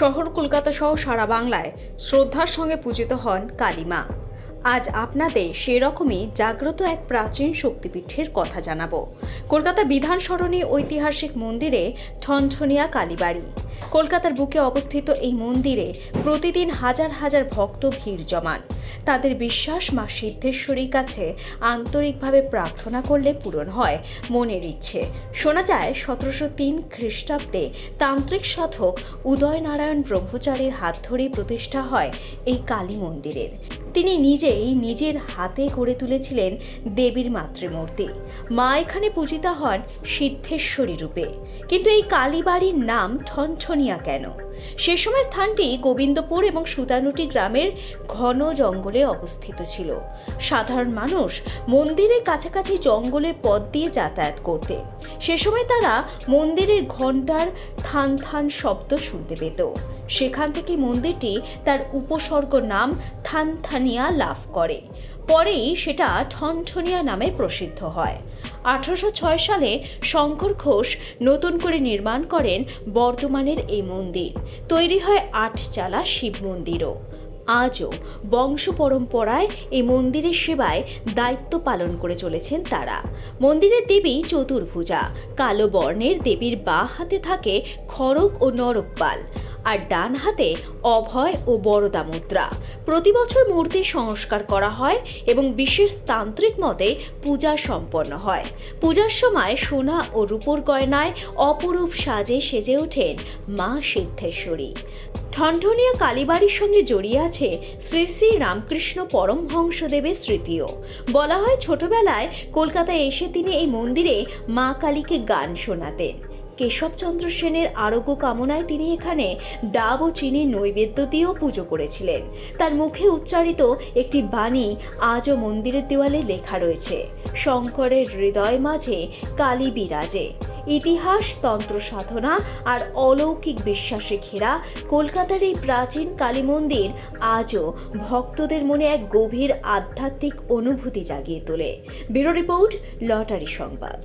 শহর কলকাতা সহ সারা বাংলায় শ্রদ্ধার সঙ্গে পূজিত হন কালী মা। আজ আপনাদের সেরকমই জাগ্রত এক প্রাচীন শক্তিপীঠের কথা জানাবো। কলকাতা বিধান সরণি ঐতিহাসিক মন্দিরে ঠনঠনিয়া কালীবাড়ি। কলকাতার বুকে অবস্থিত এই মন্দিরে প্রতিদিন হাজার হাজার ভক্ত ভিড় জমান। তাদের বিশ্বাস মা সিদ্ধেশ্বরীর কাছে আন্তরিকভাবে প্রার্থনা করলে পূরণ হয় মনের ইচ্ছে। শোনা যায় 1703 খ্রিস্টাব্দে তান্ত্রিক সাধক উদয়নারায়ণ ব্রহ্মচারীর হাত ধরেই প্রতিষ্ঠা হয় এই কালী মন্দিরের। তিনি নিজেই নিজের হাতে গড়ে তুলেছিলেন দেবীর মাতৃমূর্তি। মা এখানে পূজিতা হন সিদ্ধেশ্বরী রূপে। কিন্তু এই কালীবাড়ির নাম ঠনঠনিয়া কেন? সে সময় স্থানটি গোবিন্দপুর এবং সুতানুটি গ্রামের ঘন জঙ্গলে অবস্থিত ছিল। সাধারণ মানুষ মন্দিরের কাছাকাছি জঙ্গলের পথ দিয়ে যাতায়াত করতেন। সে সময় তারা মন্দিরের ঘণ্টার থান থান শব্দ শুনতে পেত। সেখান থেকে মন্দিরটি তার উপসর্গ নাম থানথানিয়া লাভ করে। পরেই সেটা ঠনঠনিয়া নামে প্রসিদ্ধ হয়। 1806 সালে শঙ্কর ঘোষ নতুন করে নির্মাণ করেন বর্ধমানের এই মন্দির। তৈরি হয় 8 চালা শিব মন্দিরও। আজও বংশ পরম্পরায় এই মন্দিরের সেবায় দায়িত্ব পালন করে চলেছেন তারা। মন্দিরের দেবী চতুর্ভুজা। কালো বর্ণের দেবীর বাঁ হাতে থাকে খড়গ ও নরকপাল, আর ডান হাতে অভয় ও বরদা মুদ্রা। প্রতি বছর মূর্তির সংস্কার করা হয় এবং বিশেষ তান্ত্রিক মতে পূজা সম্পন্ন হয়। পূজার সময় সোনা ও রূপোর গয়নায় অপরূপ সাজে সেজে ওঠেন মা সিদ্ধেশ্বরী। ঠনঠনিয়া কালীবাড়ির সঙ্গে জড়িয়ে আছে শ্রী শ্রী রামকৃষ্ণ পরমহংসদেবের স্মৃতিও। বলা হয় ছোটবেলায় কলকাতায় এসে তিনি এই মন্দিরে মা কালীকে গান শোনাতেন। কেশবচন্দ্র সেনের আরোগ্য কামনায় তিনি এখানে ডাব ও চিনির নৈবেদ্য দিয়েও পুজো করেছিলেন। তার মুখে উচ্চারিত একটি বাণী আজও মন্দিরের দেওয়ালে লেখা রয়েছে: শঙ্করের হৃদয় মাঝে কালী বিরাজে। ইতিহাস, তন্ত্র সাধনা আর অলৌকিক বিশ্বাসে ঘেরা কলকাতার এই প্রাচীন কালী মন্দির আজও ভক্তদের মনে এক গভীর আধ্যাত্মিক অনুভূতি জাগিয়ে তোলে। ব্যুরো রিপোর্ট, লটারি সংবাদ।